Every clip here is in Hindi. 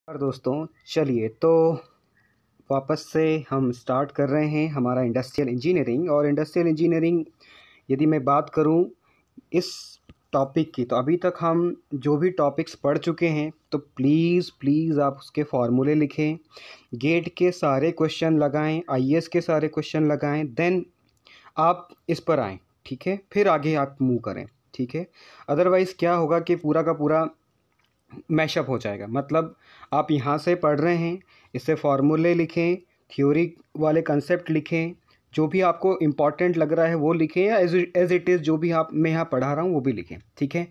और दोस्तों चलिए तो वापस से हम स्टार्ट कर रहे हैं हमारा इंडस्ट्रियल इंजीनियरिंग। और इंडस्ट्रियल इंजीनियरिंग यदि मैं बात करूं इस टॉपिक की, तो अभी तक हम जो भी टॉपिक्स पढ़ चुके हैं तो प्लीज़ प्लीज़ आप उसके फॉर्मूले लिखें, गेट के सारे क्वेश्चन लगाएं, आईएएस के सारे क्वेश्चन लगाएं, देन आप इस पर आएँ, ठीक है। फिर आगे आप मूव करें, ठीक है। अदरवाइज़ क्या होगा कि पूरा का पूरा मैशअप हो जाएगा। मतलब आप यहाँ से पढ़ रहे हैं, इससे फॉर्मूले लिखें, थ्योरी वाले कंसेप्ट लिखें, जो भी आपको इम्पॉर्टेंट लग रहा है वो लिखें, या एज इट इज़ जो भी आप मैं यहाँ पढ़ा रहा हूँ वो भी लिखें, ठीक है।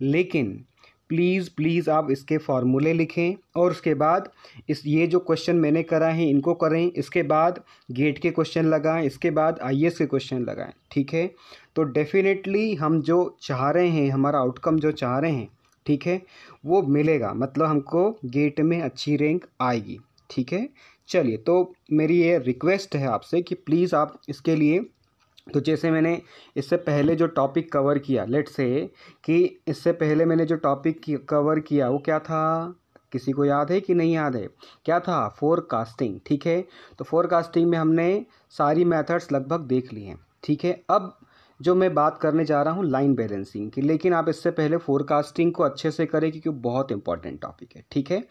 लेकिन प्लीज़ प्लीज़ आप इसके फॉर्मूले लिखें और उसके बाद ये जो क्वेश्चन मैंने करा है इनको करें, इसके बाद गेट के क्वेश्चन लगाएं, इसके बाद आईएएस के क्वेश्चन लगाएं, ठीक है। तो डेफिनेटली हम जो चाह रहे हैं, हमारा आउटकम जो चाह रहे हैं, ठीक है, वो मिलेगा। मतलब हमको गेट में अच्छी रैंक आएगी, ठीक है। चलिए, तो मेरी ये रिक्वेस्ट है आपसे कि प्लीज़ आप इसके लिए, तो जैसे मैंने इससे पहले जो टॉपिक कवर किया, लेट्स से कि इससे पहले मैंने जो टॉपिक कवर किया वो क्या था, किसी को याद है कि नहीं याद है? क्या था? फोरकास्टिंग, ठीक है। तो फोरकास्टिंग में हमने सारी मेथड्स लगभग देख ली हैं, ठीक है। अब जो मैं बात करने जा रहा हूँ लाइन बैलेंसिंग की, लेकिन आप इससे पहले फोरकास्टिंग को अच्छे से करें क्योंकि बहुत इंपॉर्टेंट टॉपिक है, ठीक है।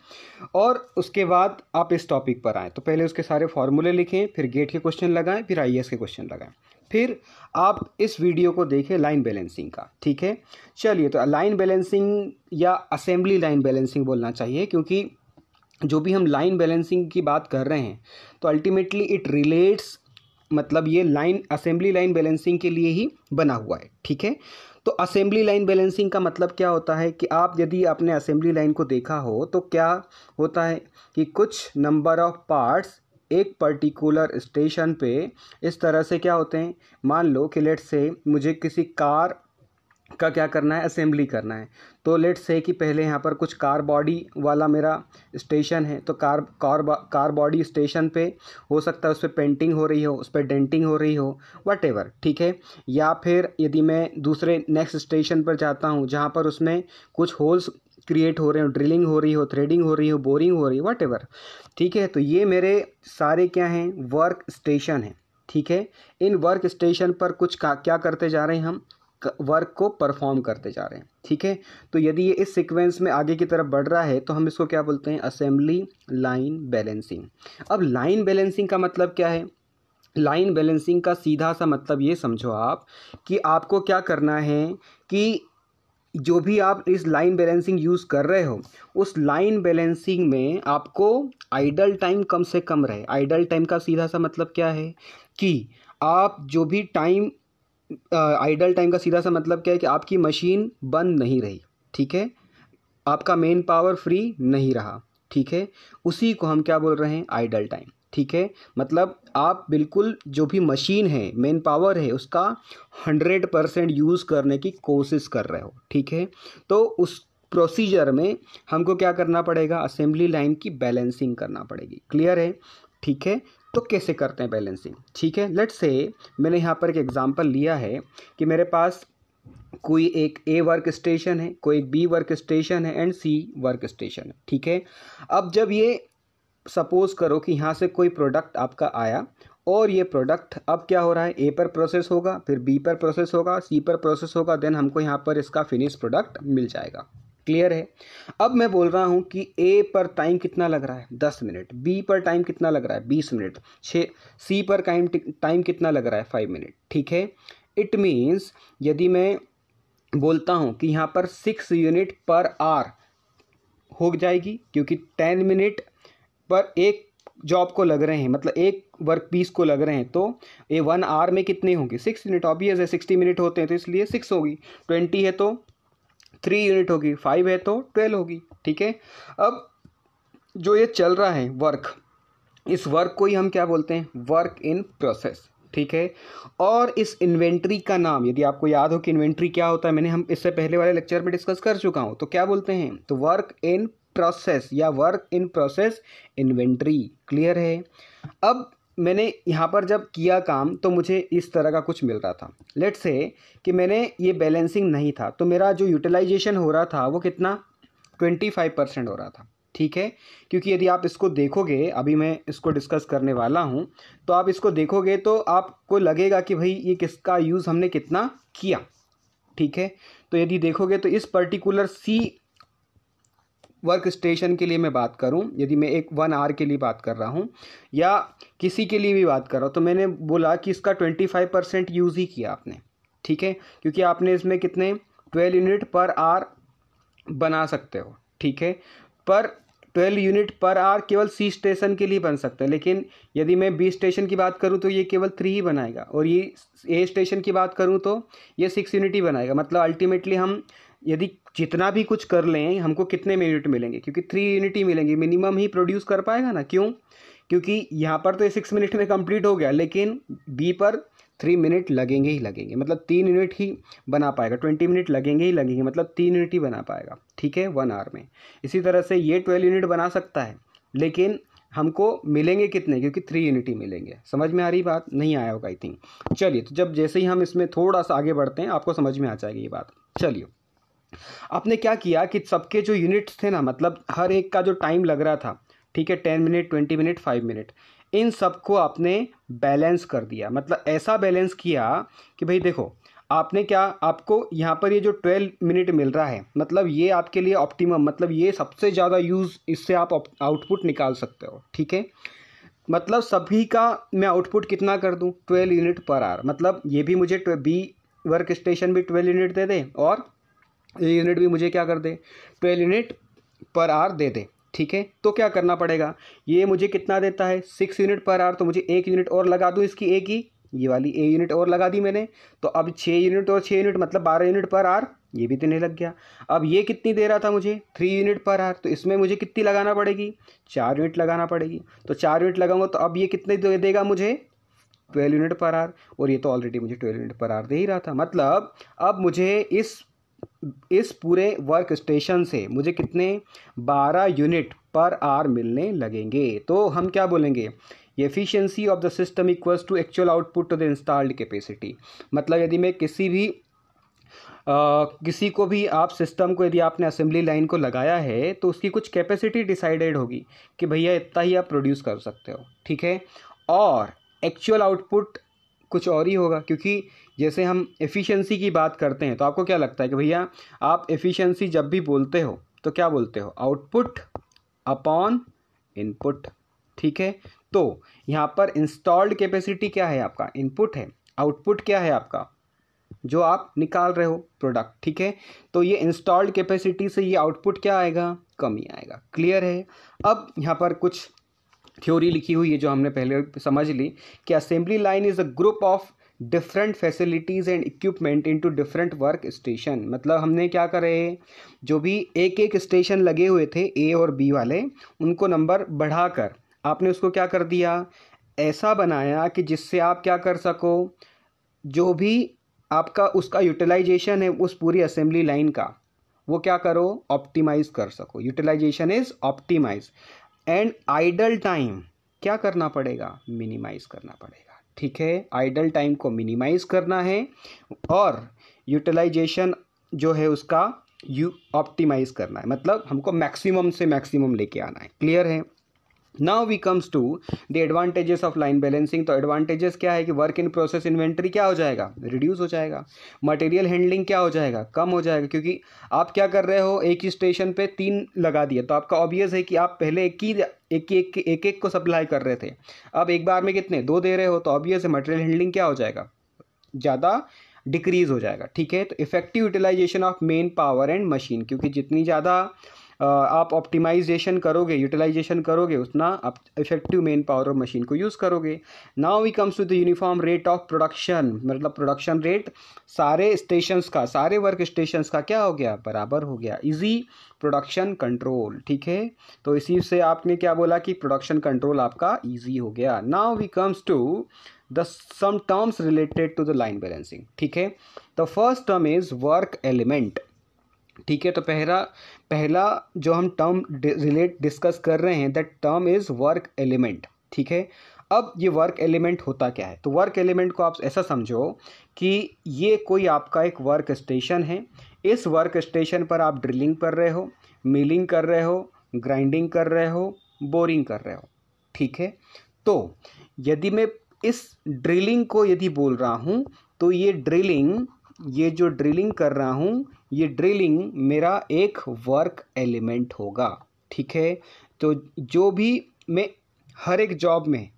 और उसके बाद आप इस टॉपिक पर आएँ तो पहले उसके सारे फॉर्मूले लिखें, फिर गेट के क्वेश्चन लगाएं, फिर आईएएस के क्वेश्चन लगाएं, फिर आप इस वीडियो को देखें लाइन बैलेंसिंग का, ठीक है। चलिए, तो लाइन बैलेंसिंग या असेंबली लाइन बैलेंसिंग बोलना चाहिए, क्योंकि जो भी हम लाइन बैलेंसिंग की बात कर रहे हैं तो अल्टीमेटली इट रिलेट्स, मतलब ये लाइन असेंबली लाइन बैलेंसिंग के लिए ही बना हुआ है, ठीक है। तो असेंबली लाइन बैलेंसिंग का मतलब क्या होता है कि आप यदि आपने असेंबली लाइन को देखा हो तो क्या होता है कि कुछ नंबर ऑफ पार्ट्स एक पर्टिकुलर स्टेशन पे इस तरह से क्या होते हैं। मान लो कि लेट्स से मुझे किसी कार का क्या करना है, असेंबली करना है। तो लेट्स से कि पहले यहाँ पर कुछ कार बॉडी वाला मेरा स्टेशन है, तो कार बॉडी स्टेशन पे हो सकता है उस पर पेंटिंग हो रही हो, उस पर डेंटिंग हो रही हो, वटेवर, ठीक है। या फिर यदि मैं दूसरे नेक्स्ट स्टेशन पर जाता हूँ जहाँ पर उसमें कुछ होल्स क्रिएट हो रहे हो, ड्रिलिंग हो रही हो, थ्रेडिंग हो रही हो, बोरिंग हो रही हो, वटेवर, ठीक है। तो ये मेरे सारे क्या हैं, वर्क स्टेशन हैं, ठीक है। इन वर्क स्टेशन पर कुछ क्या करते जा रहे हैं, हम वर्क को परफॉर्म करते जा रहे हैं, ठीक है। तो यदि ये इस सीक्वेंस में आगे की तरफ बढ़ रहा है तो हम इसको क्या बोलते हैं, असेंबली लाइन बैलेंसिंग। अब लाइन बैलेंसिंग का मतलब क्या है? लाइन बैलेंसिंग का सीधा सा मतलब ये समझो आप कि आपको क्या करना है कि जो भी आप इस लाइन बैलेंसिंग यूज़ कर रहे हो उस लाइन बैलेंसिंग में आपको आइडल टाइम कम से कम रहे। आइडल टाइम का सीधा सा मतलब क्या है कि आप जो भी टाइम, आइडल टाइम का सीधा सा मतलब क्या है कि आपकी मशीन बंद नहीं रही, ठीक है, आपका मेन पावर फ्री नहीं रहा, ठीक है। उसी को हम क्या बोल रहे हैं, आइडल टाइम, ठीक है। मतलब आप बिल्कुल जो भी मशीन है, मेन पावर है, उसका 100% यूज़ करने की कोशिश कर रहे हो, ठीक है। तो उस प्रोसीजर में हमको क्या करना पड़ेगा, असेंबली लाइन की बैलेंसिंग करना पड़ेगी। क्लियर है? ठीक है। तो कैसे करते हैं बैलेंसिंग, ठीक है। लेट्स से मैंने यहाँ पर एक एग्जांपल लिया है कि मेरे पास कोई एक ए वर्क स्टेशन है, कोई एक बी वर्क स्टेशन है एंड सी वर्क स्टेशन है, ठीक है। अब जब ये सपोज करो कि यहाँ से कोई प्रोडक्ट आपका आया और ये प्रोडक्ट अब क्या हो रहा है, ए पर प्रोसेस होगा, फिर बी पर प्रोसेस होगा, सी पर प्रोसेस होगा, देन हमको यहाँ पर इसका फिनिश प्रोडक्ट मिल जाएगा। क्लियर है? अब मैं बोल रहा हूँ कि ए पर टाइम कितना लग रहा है, 10 मिनट, बी पर टाइम कितना लग रहा है, 20 मिनट, सी पर टाइम कितना लग रहा है, 5 मिनट, ठीक है। इट मीन्स यदि मैं बोलता हूँ कि यहाँ पर 6 यूनिट पर आवर हो जाएगी, क्योंकि 10 मिनट पर एक जॉब को लग रहे हैं, मतलब एक वर्क पीस को लग रहे हैं, तो ये 1 आवर में कितने होंगे, 6 यूनिट। ऑब्वियस है, 60 मिनट होते हैं तो इसलिए 6 होगी, 20 है तो 3 यूनिट होगी, 5 है तो 12 होगी, ठीक है। अब जो ये चल रहा है वर्क, इस वर्क को ही हम क्या बोलते हैं, वर्क इन प्रोसेस, ठीक है। और इस इन्वेंट्री का नाम, यदि आपको याद हो कि इन्वेंट्री क्या होता है, मैंने हम इससे पहले वाले लेक्चर में डिस्कस कर चुका हूँ, तो क्या बोलते हैं, तो वर्क इन प्रोसेस या work in process inventory. Clear है? अब मैंने यहाँ पर जब किया काम तो मुझे इस तरह का कुछ मिल रहा था। लेट्स से कि मैंने ये बैलेंसिंग नहीं था तो मेरा जो यूटिलाइजेशन हो रहा था वो कितना, 25% हो रहा था, ठीक है, क्योंकि यदि आप इसको देखोगे, अभी मैं इसको डिस्कस करने वाला हूँ, तो आप इसको देखोगे तो आपको लगेगा कि भाई ये किसका यूज़ हमने कितना किया। ठीक है, तो यदि देखोगे तो इस पर्टिकुलर सी वर्क स्टेशन के लिए मैं बात करूं, यदि मैं एक 1 आवर के लिए बात कर रहा हूं या किसी के लिए भी बात कर रहा हूं, तो मैंने बोला कि इसका 25% यूज़ ही किया आपने। ठीक है, क्योंकि आपने इसमें कितने 12 यूनिट पर आवर बना सकते हो। ठीक है, पर 12 यूनिट पर आवर केवल सी स्टेशन के लिए बन सकता है, लेकिन यदि मैं बी स्टेशन की बात करूं तो ये केवल 3 ही बनाएगा, और ये ए स्टेशन की बात करूं तो ये 6 यूनिट ही बनाएगा। मतलब अल्टीमेटली हम यदि जितना भी कुछ कर लें हमको कितने में यूनिट मिलेंगे, क्योंकि 3 यूनिट ही मिलेंगे, मिनिमम ही प्रोड्यूस कर पाएगा ना। क्यों? क्योंकि यहाँ पर तो ये 6 मिनट में कंप्लीट हो गया, लेकिन बी पर 3 मिनट लगेंगे ही लगेंगे, मतलब 3 यूनिट ही बना पाएगा। 20 मिनट लगेंगे ही लगेंगे, मतलब 3 यूनिट ही बना पाएगा। ठीक है, 1 आवर में। इसी तरह से ये 12 यूनिट बना सकता है, लेकिन हमको मिलेंगे कितने, क्योंकि 3 यूनिट ही मिलेंगे। समझ में आ रही बात? नहीं आया होगा आई थिंक। चलिए, तो जब जैसे ही हम इसमें थोड़ा सा आगे बढ़ते हैं आपको समझ में आ जाएगी ये बात। चलिए, आपने क्या किया कि सबके जो यूनिट्स थे ना, मतलब हर एक का जो टाइम लग रहा था, ठीक है, 10 मिनट, 20 मिनट, 5 मिनट, इन सबको आपने बैलेंस कर दिया। मतलब ऐसा बैलेंस किया कि भाई देखो, आपने क्या, आपको यहाँ पर ये जो 12 मिनट मिल रहा है, मतलब ये आपके लिए ऑप्टिमम, मतलब ये सबसे ज़्यादा यूज़, इससे आप आउटपुट निकाल सकते हो। ठीक है, मतलब सभी का मैं आउटपुट कितना कर दूँ, 12 यूनिट पर आवर। मतलब ये भी मुझे बी वर्क स्टेशन भी 12 यूनिट दे दे, और ये यूनिट भी मुझे क्या कर दे, 12 यूनिट पर आवर दे दे। ठीक है, तो क्या करना पड़ेगा, ये मुझे कितना देता है, 6 यूनिट पर आवर, तो मुझे 1 यूनिट और लगा दूँ इसकी, एक ही ये वाली ए यूनिट और लगा दी मैंने, तो अब 6 यूनिट और 6 यूनिट मतलब 12 यूनिट पर आवर, ये भी देने लग गया। अब ये कितनी दे रहा था मुझे, 3 यूनिट पर आवर, तो इसमें मुझे कितनी लगाना पड़ेगी, 4 यूनिट लगाना पड़ेगी। तो 4 यूनिट लगाऊंगा तो अब ये कितने दे देगा मुझे, 12 यूनिट पर आवर, और ये तो ऑलरेडी मुझे 12 यूनिट पर आवर दे ही रहा था। मतलब अब मुझे इस पूरे वर्क स्टेशन से मुझे कितने 12 यूनिट पर आवर मिलने लगेंगे। तो हम क्या बोलेंगे, efficiency of the system equals to actual output to the installed capacity. मतलब यदि मैं किसी को भी आप सिस्टम को, यदि आपने असेंबली लाइन को लगाया है तो उसकी कुछ कैपेसिटी डिसाइडेड होगी कि भैया इतना ही आप प्रोड्यूस कर सकते हो। ठीक है, और एक्चुअल आउटपुट कुछ और ही होगा, क्योंकि जैसे हम एफिशिएंसी की बात करते हैं तो आपको क्या लगता है कि भैया आप एफिशिएंसी जब भी बोलते हो तो क्या बोलते हो, आउटपुट अपॉन इनपुट। ठीक है, तो यहाँ पर इंस्टॉल्ड कैपेसिटी क्या है आपका, इनपुट है, आउटपुट क्या है आपका, जो आप निकाल रहे हो प्रोडक्ट। ठीक है, तो ये इंस्टॉल्ड कैपेसिटी से ये आउटपुट क्या आएगा, कमी आएगा। क्लियर है? अब यहाँ पर कुछ थ्योरी लिखी हुई है जो हमने पहले समझ ली कि assembly line is a group of different facilities and equipment into different work station. मतलब हमने क्या करे, जो भी एक एक स्टेशन लगे हुए थे ए और बी वाले, उनको नंबर बढ़ाकर आपने उसको क्या कर दिया, ऐसा बनाया कि जिससे आप क्या कर सको, जो भी आपका उसका यूटिलाइजेशन है उस पूरी असेंबली लाइन का, वो क्या करो, ऑप्टिमाइज कर सको। Utilization is optimize, and idle time क्या करना पड़ेगा, मिनिमाइज करना पड़ेगा। ठीक है, आइडल टाइम को मिनिमाइज करना है और यूटिलाइजेशन जो है उसका ऑप्टिमाइज करना है, मतलब हमको मैक्सिमम से मैक्सिमम लेके आना है। क्लियर है? Now we comes to the advantages of line balancing. तो एडवांटेजेस क्या है कि वर्क इन प्रोसेस इन्वेंटरी क्या हो जाएगा, रिड्यूस हो जाएगा। मटेरियल हैंडलिंग क्या हो जाएगा, कम हो जाएगा, क्योंकि आप क्या कर रहे हो, एक ही स्टेशन पे 3 लगा दिए, तो आपका ऑब्वियस है कि आप पहले एक को सप्लाई कर रहे थे, अब एक बार में कितने, 2 दे रहे हो, तो ऑब्वियस है मटेरियल हैंडलिंग क्या हो जाएगा, ज़्यादा डिक्रीज हो जाएगा। ठीक है, तो effective utilization of manpower and machine, क्योंकि जितनी ज़्यादा आप ऑप्टिमाइजेशन करोगे, यूटिलाइजेशन करोगे, उतना आप इफेक्टिव मेन पावर और मशीन को यूज़ करोगे। Now we comes to the uniform rate of production. मतलब प्रोडक्शन रेट सारे स्टेशंस का, सारे वर्क स्टेशंस का क्या हो गया, बराबर हो गया। Easy production control. ठीक है, तो इसी से आपने क्या बोला कि प्रोडक्शन कंट्रोल आपका ईजी हो गया। Now we comes to the some terms related to the line balancing. ठीक है, the first term is work element. ठीक है, तो पहला जो हम टर्म डिस्कस कर रहे हैं, that term is work element. ठीक है, अब ये वर्क एलिमेंट होता क्या है, तो वर्क एलिमेंट को आप ऐसा समझो कि ये कोई आपका एक वर्क स्टेशन है। इस वर्क स्टेशन पर आप ड्रिलिंग कर रहे हो, मिलिंग कर रहे हो, ग्राइंडिंग कर रहे हो, बोरिंग कर रहे हो, ठीक है। तो यदि मैं इस ड्रिलिंग को यदि बोल रहा हूँ तो ये जो ड्रिलिंग कर रहा हूँ, ये ड्रिलिंग मेरा एक वर्क एलिमेंट होगा, ठीक है। तो जो भी मैं हर एक जॉब में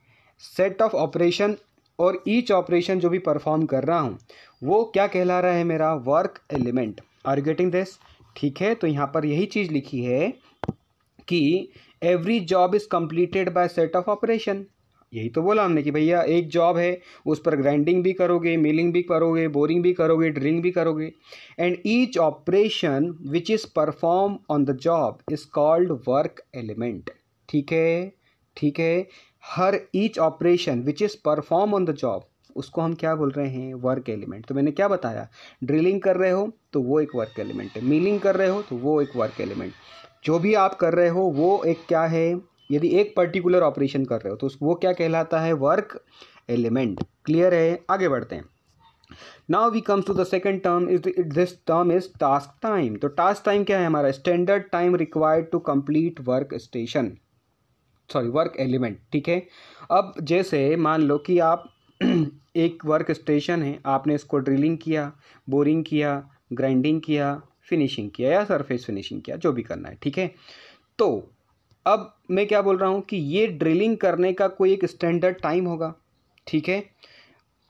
सेट ऑफ ऑपरेशन और ईच ऑपरेशन जो भी परफॉर्म कर रहा हूँ वो क्या कहला रहा है, मेरा work element. Are you getting this? ठीक है। तो यहाँ पर यही चीज़ लिखी है कि every job is completed by set of operation. यही तो बोला हमने कि भैया एक जॉब है, उस पर ग्राइंडिंग भी करोगे, मिलिंग भी करोगे, बोरिंग भी करोगे, ड्रिलिंग भी करोगे, and each operation which is perform on the job is called work element. ठीक है, ठीक है। हर each operation which is perform on the job, उसको हम क्या बोल रहे हैं, वर्क एलिमेंट। तो मैंने क्या बताया, ड्रिलिंग कर रहे हो तो वो एक वर्क एलिमेंट है, मिलिंग कर रहे हो तो वो एक वर्क एलिमेंट, जो भी आप कर रहे हो वो एक क्या है, यदि एक पर्टिकुलर ऑपरेशन कर रहे हो तो वो क्या कहलाता है, वर्क एलिमेंट। क्लियर है? आगे बढ़ते हैं। Now we comes to the second term, this term is task time. तो टास्क टाइम क्या है हमारा, standard time required to complete work station, sorry work element. ठीक है। अब जैसे मान लो कि आप एक वर्क स्टेशन है, आपने इसको ड्रिलिंग किया, बोरिंग किया, ग्राइंडिंग किया, फिनिशिंग किया या सरफेस फिनिशिंग किया, जो भी करना है, ठीक है। तो अब मैं क्या बोल रहा हूँ कि ये ड्रिलिंग करने का कोई एक स्टैंडर्ड टाइम होगा, ठीक है।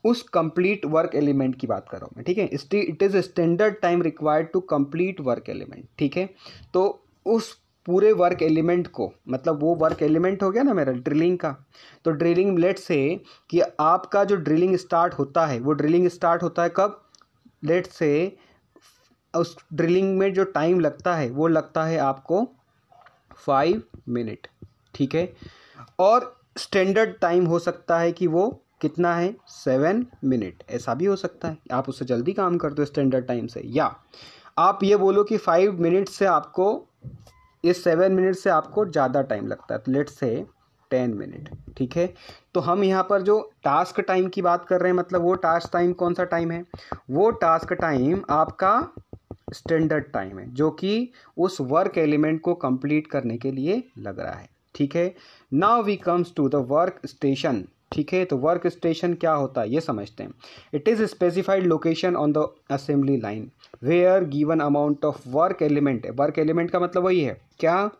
उस कंप्लीट वर्क एलिमेंट की बात कर रहा हूँ मैं, ठीक है। It is standard time required to complete work element, ठीक है। तो उस पूरे वर्क एलिमेंट को, मतलब वो वर्क एलिमेंट हो गया ना मेरा ड्रिलिंग का। तो ड्रिलिंग लेट से कि आपका जो ड्रिलिंग स्टार्ट होता है, वो ड्रिलिंग स्टार्ट होता है कब, लेट से उस ड्रिलिंग में जो टाइम लगता है वो लगता है आपको 5 मिनट, ठीक है। और स्टैंडर्ड टाइम हो सकता है कि वो कितना है, 7 मिनट, ऐसा भी हो सकता है आप उससे जल्दी काम करते हो स्टैंडर्ड टाइम से, या आप ये बोलो कि 5 मिनट से आपको, इस 7 मिनट से आपको ज़्यादा टाइम लगता है, तो लेट्स से 10 मिनट, ठीक है। तो हम यहाँ पर जो टास्क टाइम की बात कर रहे हैं, मतलब वो टास्क टाइम कौन सा टाइम है, वो टास्क टाइम आपका स्टैंडर्ड टाइम है, जो कि उस वर्क एलिमेंट को कंप्लीट करने के लिए लग रहा है, ठीक है। Now we comes to the work station, ठीक है। तो वर्क स्टेशन क्या होता है ये समझते हैं। It is specified location on the assembly line where given amount of work element है। वर्क एलिमेंट का मतलब वही है क्या,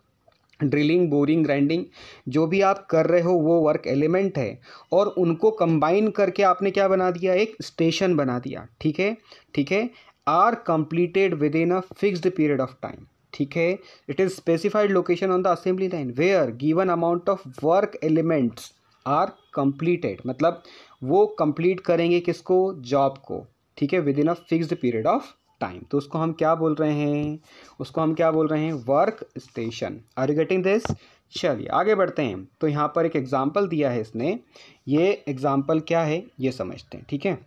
ड्रिलिंग, बोरिंग, ग्राइंडिंग, जो भी आप कर रहे हो वो वर्क एलिमेंट है, और उनको कंबाइन करके आपने क्या बना दिया, एक स्टेशन बना दिया, ठीक है, ठीक है। Are completed within a fixed period of time, ठीक है। It is specified location on the assembly line where given amount of work elements are completed, मतलब वो कंप्लीट करेंगे किसको, जॉब को, ठीक है, within a fixed period of time. तो उसको हम क्या बोल रहे हैं, उसको हम क्या बोल रहे हैं, work station. Are you getting this? चलिए आगे बढ़ते हैं। तो यहाँ पर एक एग्जाम्पल दिया है इसने, ये एग्जाम्पल क्या है ये समझते हैं, ठीक है।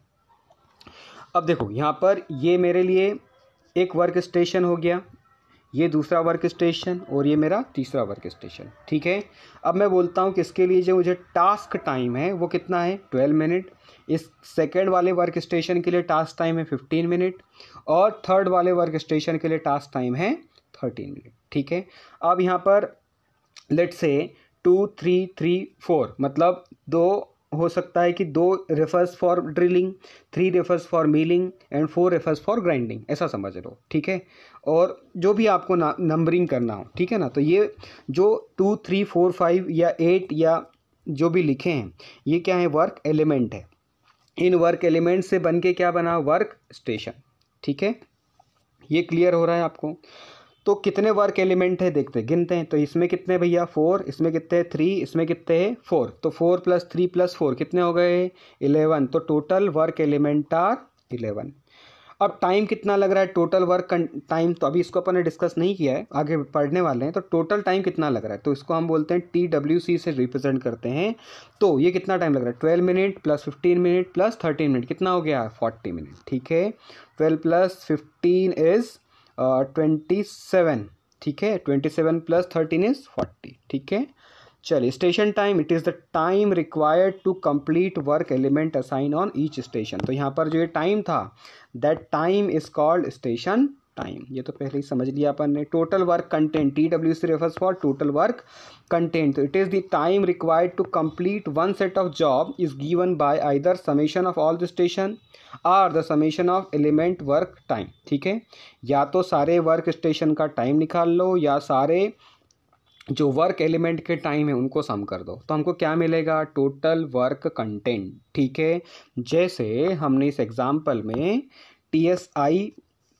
अब देखो यहाँ पर ये मेरे लिए एक वर्क स्टेशन हो गया, ये दूसरा वर्क स्टेशन, और ये मेरा तीसरा वर्क स्टेशन, ठीक है। अब मैं बोलता हूँ कि इसके लिए जो मुझे टास्क टाइम है वो कितना है, 12 मिनट। इस सेकेंड वाले वर्क स्टेशन के लिए टास्क टाइम है 15 मिनट, और थर्ड वाले वर्क स्टेशन के लिए टास्क टाइम है 13 मिनट, ठीक है। अब यहाँ पर लेट से 2 3 3 4, मतलब दो हो सकता है कि 2 refers for drilling, 3 refers for milling and 4 refers for grinding, ऐसा समझ लो, ठीक है। और जो भी आपको नंबरिंग करना हो, ठीक है ना। तो ये जो 2 3 4 5 या 8 या जो भी लिखे हैं, ये क्या है, वर्क एलिमेंट है। इन वर्क एलिमेंट से बन के क्या बना, वर्क स्टेशन, ठीक है। ये क्लियर हो रहा है आपको? तो कितने वर्क एलिमेंट है देखते गिनते हैं। तो इसमें कितने भैया 4, इसमें कितने 3, इसमें कितने 4, तो 4 + 3 + 4 कितने हो गए 11। तो टोटल वर्क एलिमेंट आर 11। अब टाइम कितना लग रहा है, टोटल वर्क टाइम, तो अभी इसको अपन ने डिस्कस नहीं किया है, आगे पढ़ने वाले हैं। तो टोटल टाइम कितना लग रहा है, तो इसको हम बोलते हैं TWC से रिप्रेजेंट करते हैं। तो ये कितना टाइम लग रहा है, 12 मिनट + 15 मिनट + 13 मिनट, कितना हो गया 40 मिनट, ठीक है। 12 + 15 इज़ 27, ठीक है। 27 + 13 इज़ 40, ठीक है। चलिए station time, it is the time required to complete work element assign on each station. तो यहाँ पर जो ये टाइम था, that time is called station time, ये तो पहले ही समझ लिया अपन ने। Total work content, TWC refers for total work content. तो it is the time required to complete one set of job is given by either summation of all the station और the summation of element work time. ठीक है, या तो सारे वर्क स्टेशन का टाइम निकाल लो या सारे जो वर्क एलिमेंट के टाइम है उनको सम कर दो, तो हमको क्या मिलेगा, टोटल वर्क कंटेंट। ठीक है, जैसे हमने इस एग्जांपल में TSI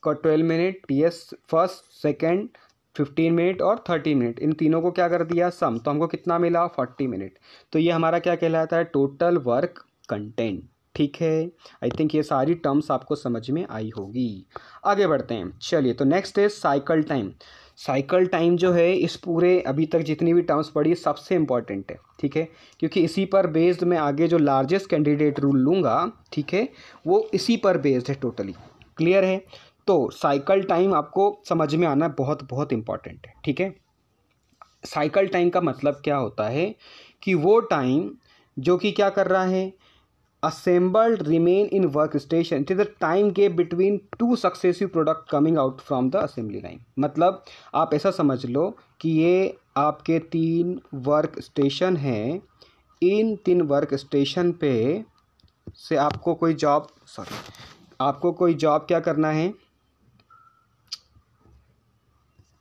का 12 minute, TS first second 15 minute और 30 मिनट, इन तीनों को क्या कर दिया सम, तो हमको कितना मिला 40 मिनट। तो ये हमारा क्या कहलाता है, टोटल वर्क कंटेंट। ठीक है, आई थिंक ये सारी टर्म्स आपको समझ में आई होगी। आगे बढ़ते हैं, चलिए। तो नेक्स्ट है साइकिल टाइम। साइकिल टाइम जो है इस पूरे अभी तक जितनी भी टर्म्स पढ़ी सबसे इम्पॉर्टेंट है। ठीक है, क्योंकि इसी पर बेस्ड मैं आगे जो लार्जेस्ट कैंडिडेट रूल लूँगा, ठीक है, वो इसी पर बेस्ड है टोटली। क्लियर है, तो साइकिल टाइम आपको समझ में आना बहुत बहुत इम्पॉर्टेंट है। ठीक है, साइकिल टाइम का मतलब क्या होता है कि वो टाइम जो कि क्या कर रहा है, assembled remain in workstation, it is the time gap between two successive product coming out from the assembly line। मतलब आप ऐसा समझ लो कि ये आपके 3 वर्क स्टेशन हैं, इन 3 वर्क स्टेशन पे से आपको कोई जॉब क्या करना है,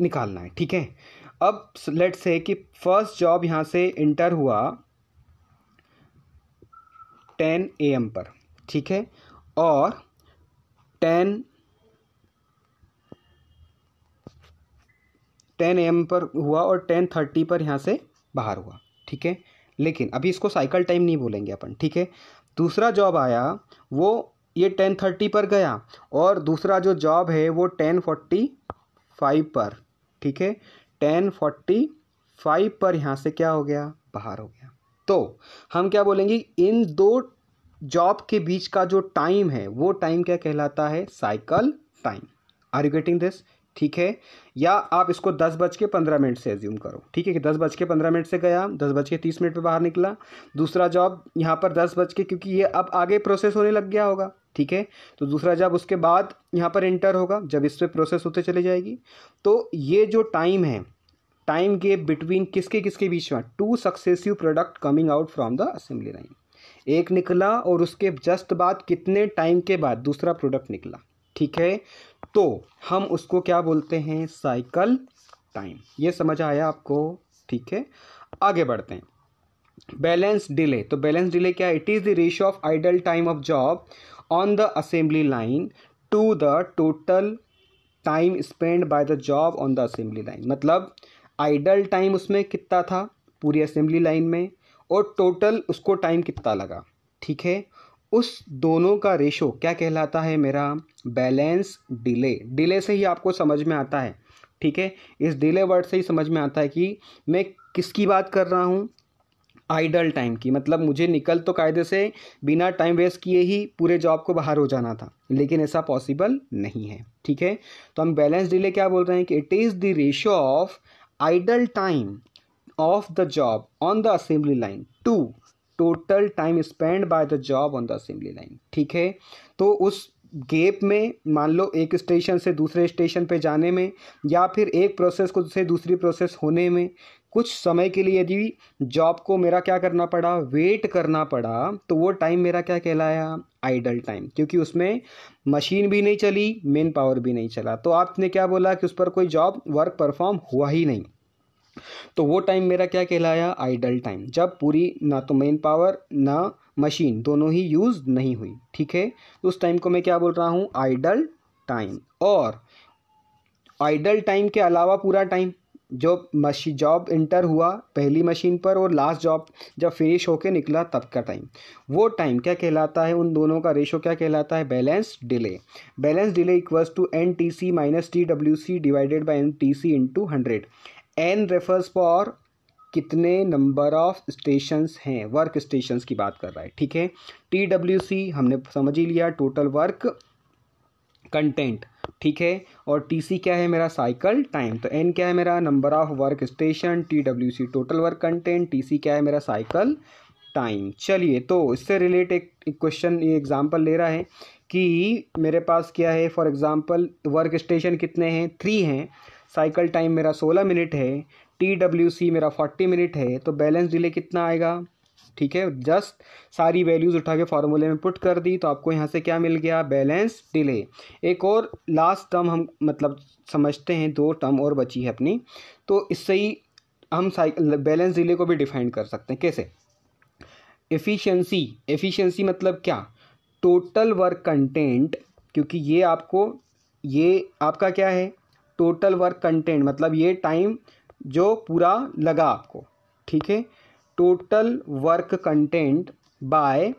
निकालना है। ठीक है, अब लेट्स से कि फर्स्ट जॉब यहाँ से इंटर हुआ 10 AM पर। ठीक है, और 10 AM पर हुआ और 10:30 पर यहाँ से बाहर हुआ। ठीक है, लेकिन अभी इसको साइकिल टाइम नहीं बोलेंगे अपन। ठीक है, दूसरा जॉब आया, वो ये 10:30 पर गया और दूसरा जो जॉब है वो 10:45 पर। ठीक है, 10:45 पर यहाँ से क्या हो गया, बाहर हो गया। तो हम क्या बोलेंगे, इन दो जॉब के बीच का जो टाइम है वो टाइम क्या कहलाता है, cycle time. Are you getting this? ठीक है, या आप इसको 10:15 से एज्यूम करो। ठीक है, कि 10:15 से गया, 10:30 पे बाहर निकला, दूसरा जॉब यहाँ पर 10 बज के, क्योंकि ये अब आगे प्रोसेस होने लग गया होगा। ठीक है, तो दूसरा जॉब उसके बाद यहाँ पर इंटर होगा, जब इस पर प्रोसेस होते चले जाएगी। तो ये जो टाइम है, टाइम गैप बिटवीन किसके किसके बीच में, 2 successive product coming out from the assembly line. एक निकला और उसके जस्ट बाद कितने टाइम के बाद दूसरा प्रोडक्ट निकला। ठीक है, तो हम उसको क्या बोलते हैं, साइकिल टाइम। ये समझ आया आपको? ठीक है, आगे बढ़ते हैं। Balance delay. तो बैलेंस डिले क्या है, it is the ratio of idle time of job on the assembly line to the total time spend by the job on the assembly line. मतलब आइडल टाइम उसमें कितना था पूरी असेंबली लाइन में, और टोटल उसको टाइम कितना लगा। ठीक है, उस दोनों का रेशो क्या कहलाता है मेरा, बैलेंस डिले। डिले से ही आपको समझ में आता है। ठीक है, इस डिले वर्ड से ही समझ में आता है कि मैं किसकी बात कर रहा हूँ, आइडल टाइम की। मतलब मुझे निकल तो कायदे से बिना टाइम वेस्ट किए ही पूरे जॉब को बाहर हो जाना था, लेकिन ऐसा पॉसिबल नहीं है। ठीक है, तो हम बैलेंस डिले क्या बोल रहे हैं कि it is the ratio of idle time of the job on the assembly line to total time spent by the job on the assembly line। ठीक है, तो उस गैप में मान लो एक स्टेशन से दूसरे स्टेशन पे जाने में या फिर एक प्रोसेस को से दूसरी प्रोसेस होने में कुछ समय के लिए यदि जॉब को मेरा क्या करना पड़ा, वेट करना पड़ा, तो वो टाइम मेरा क्या कहलाया, आइडल टाइम। क्योंकि उसमें मशीन भी नहीं चली, मेन पावर भी नहीं चला, तो आपने क्या बोला कि उस पर कोई जॉब वर्क परफॉर्म हुआ ही नहीं, तो वो टाइम मेरा क्या कहलाया, आइडल टाइम। जब पूरी ना तो मेन पावर ना मशीन दोनों ही यूज़ नहीं हुई। ठीक है, तो उस टाइम को मैं क्या बोल रहा हूँ, आइडल टाइम। और आइडल टाइम के अलावा पूरा टाइम जो जॉब इंटर हुआ पहली मशीन पर और लास्ट जॉब जब फिनिश होके निकला तब का टाइम, वो टाइम क्या कहलाता है, उन दोनों का रेशो क्या कहलाता है, balance delay. Balance delay equals to NTC minus TWC divided by NTC into 100। N refers for कितने नंबर ऑफ स्टेशंस हैं, वर्क स्टेशंस की बात कर रहा है। ठीक है, TWC हमने समझ ही लिया, टोटल वर्क कंटेंट। ठीक है, और TC क्या है मेरा, साइकिल टाइम। तो N क्या है मेरा, number of work station, TWC total work content, TC क्या है मेरा, साइकिल टाइम। चलिए, तो इससे रिलेट एक क्वेश्चन, ये एग्जांपल ले रहा है कि मेरे पास क्या है, फॉर एग्जांपल वर्क स्टेशन कितने हैं, 3 हैं, साइकिल टाइम मेरा 16 मिनट है, TWC मेरा 40 मिनट है, तो बैलेंस डिले कितना आएगा। ठीक है, जस्ट सारी वैल्यूज़ उठा के फॉर्मूले में पुट कर दी तो आपको यहाँ से क्या मिल गया, बैलेंस डिले। एक और लास्ट टर्म हम मतलब समझते हैं, 2 टर्म और बची है अपनी, तो इससे ही हम बैलेंस डिले को भी डिफाइन कर सकते हैं। कैसे, एफिशिएंसी मतलब क्या, टोटल वर्क कंटेंट, क्योंकि ये आपका क्या है, टोटल वर्क कंटेंट मतलब ये टाइम जो पूरा लगा आपको। ठीक है, total work content by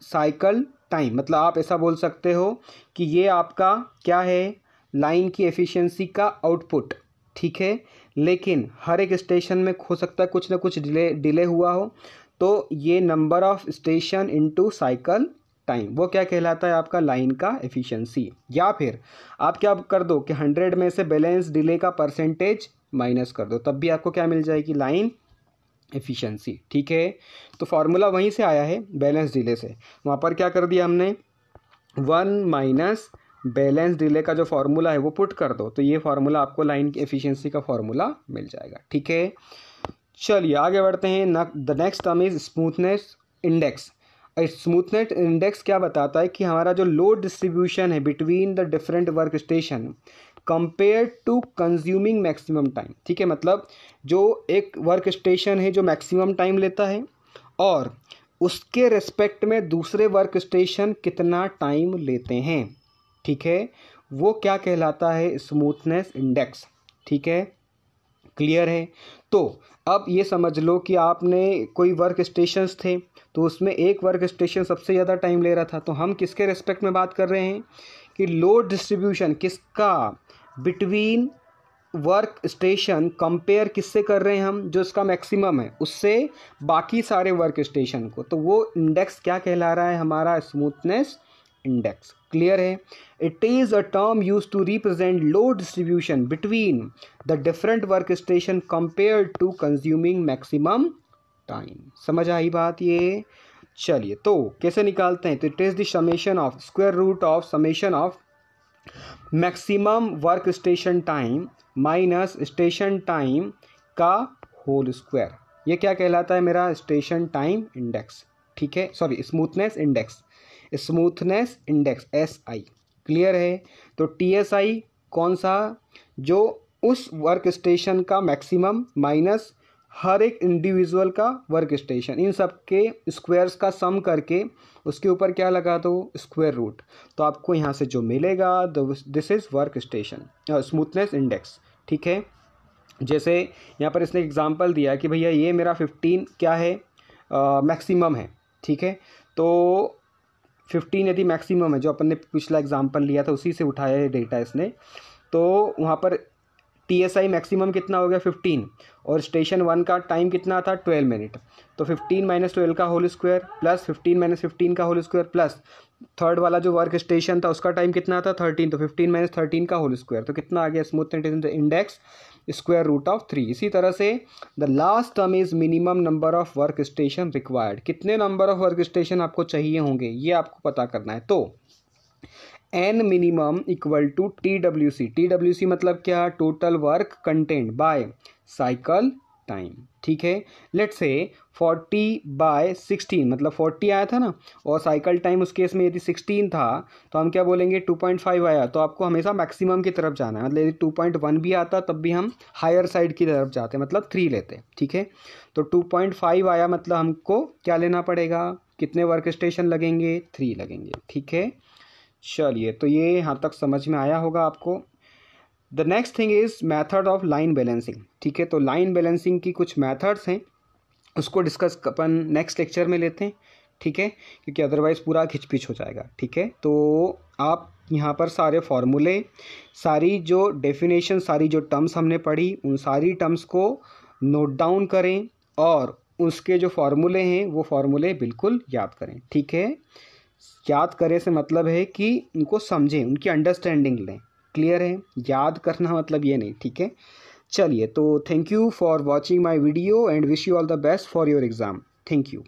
cycle time, मतलब आप ऐसा बोल सकते हो कि ये आपका क्या है, लाइन की एफिशिएंसी का आउटपुट। ठीक है, लेकिन हर एक स्टेशन में हो सकता है कुछ ना कुछ डिले हुआ हो, तो ये number of station into cycle time वो क्या कहलाता है, आपका लाइन का एफिशिएंसी। या फिर आप क्या कर दो कि 100 में से बैलेंस डिले का परसेंटेज माइनस कर दो, तब भी आपको क्या मिल जाएगी, लाइन एफिशिएंसी। ठीक है, तो फार्मूला वहीं से आया है, बैलेंस डिले से। वहाँ पर क्या कर दिया हमने, 1 माइनस बैलेंस डिले का जो फार्मूला है वो पुट कर दो, तो ये फार्मूला आपको लाइन की एफिशिएंसी का फार्मूला मिल जाएगा। ठीक है, चलिए आगे बढ़ते हैं। The next term is smoothness index. Smoothness index क्या बताता है कि हमारा जो लोड डिस्ट्रीब्यूशन है between the different work station compare to consuming maximum time. ठीक है, मतलब जो एक वर्क स्टेशन है जो मैक्सिमम टाइम लेता है और उसके रिस्पेक्ट में दूसरे वर्क स्टेशन कितना टाइम लेते हैं। ठीक है, वो क्या कहलाता है, स्मूथनेस इंडेक्स। ठीक है, क्लियर है। तो अब ये समझ लो कि आपने कोई वर्क स्टेशंस थे, तो उसमें एक वर्क स्टेशन सबसे ज़्यादा टाइम ले रहा था, तो हम किसके रिस्पेक्ट में बात कर रहे हैं कि लोड डिस्ट्रीब्यूशन किसका, बिटवीन वर्क स्टेशन कंपेयर किससे कर रहे हैं हम, जो इसका मैक्सिमम है उससे बाकी सारे वर्क स्टेशन को, तो वो इंडेक्स क्या कहला रहा है, हमारा स्मूथनेस इंडेक्स। क्लियर है। It is a term use to represent load distribution between the different work station compare to consuming maximum time. समझ आई बात ये। चलिए तो कैसे निकालते हैं, तो it is the summation of square root of summation of maximum work station time minus station time का होल स्क्वायर। ये क्या कहलाता है, मेरा स्टेशन टाइम इंडेक्स। ठीक है, sorry smoothness index, smoothness index SI। Clear है। तो TSI कौन सा, जो उस वर्क स्टेशन का मैक्सिमम माइनस हर एक इंडिविजुअल का वर्क स्टेशन, इन सब के स्क्वायर्स का सम करके उसके ऊपर क्या लगा दो, स्क्वायर रूट, तो आपको यहाँ से जो मिलेगा this is work station smoothness index. ठीक है, जैसे यहाँ पर इसने एग्जांपल दिया कि भैया ये मेरा 15 क्या है, मैक्सिमम है। ठीक है, तो 15 यदि मैक्सिमम है, जो अपन ने पिछला एग्जांपल लिया था उसी से उठाया है डेटा इसने, तो वहाँ पर TSI मैक्सिमम कितना हो गया 15, और स्टेशन 1 का टाइम कितना था 12 मिनट, तो 15 माइनस 12 का होल स्क्वायर प्लस 15 माइनस 15 का होल स्क्वायर प्लस थर्ड वाला जो वर्क स्टेशन था उसका टाइम कितना था 13, तो 15 माइनस 13 का होल स्क्वायर, तो कितना आ गया, smoothness index square root of 3। इसी तरह से the last term is minimum number of work station required. कितने नंबर ऑफ वर्क स्टेशन आपको चाहिए होंगे ये आपको पता करना है, तो N minimum equal to TWC मतलब क्या, total work content by cycle time. ठीक है, लेट्स से 40/16 मतलब 40 आया था ना, और साइकिल टाइम उस केस में यदि 16 था तो हम क्या बोलेंगे 2.5 आया, तो आपको हमेशा मैक्सिमम की तरफ जाना है, मतलब यदि 2.1 भी आता तब भी हम हायर साइड की तरफ जाते, मतलब 3 लेते। ठीक है, तो 2.5 आया मतलब हमको क्या लेना पड़ेगा, कितने वर्क स्टेशन लगेंगे, 3 लगेंगे। ठीक है, चलिए तो ये यहाँ तक समझ में आया होगा आपको। The next thing is method of line balancing. ठीक है, तो लाइन बैलेंसिंग की कुछ मैथड्स हैं, उसको डिस्कस अपन नेक्स्ट लेक्चर में लेते हैं। ठीक है, क्योंकि अदरवाइज़ पूरा खिचपिच हो जाएगा। ठीक है, तो आप यहाँ पर सारे फॉर्मूले, सारी जो डेफिनेशन, सारी जो टर्म्स हमने पढ़ी, उन सारी टर्म्स को नोट डाउन करें और उसके जो फार्मूले हैं वो फार्मूले बिल्कुल याद करें। ठीक है, याद करें से मतलब है कि उनको समझें, उनकी अंडरस्टैंडिंग लें। क्लियर है, याद करना मतलब ये नहीं। ठीक है, चलिए तो thank you for watching my video and wish you all the best for your exam. Thank you.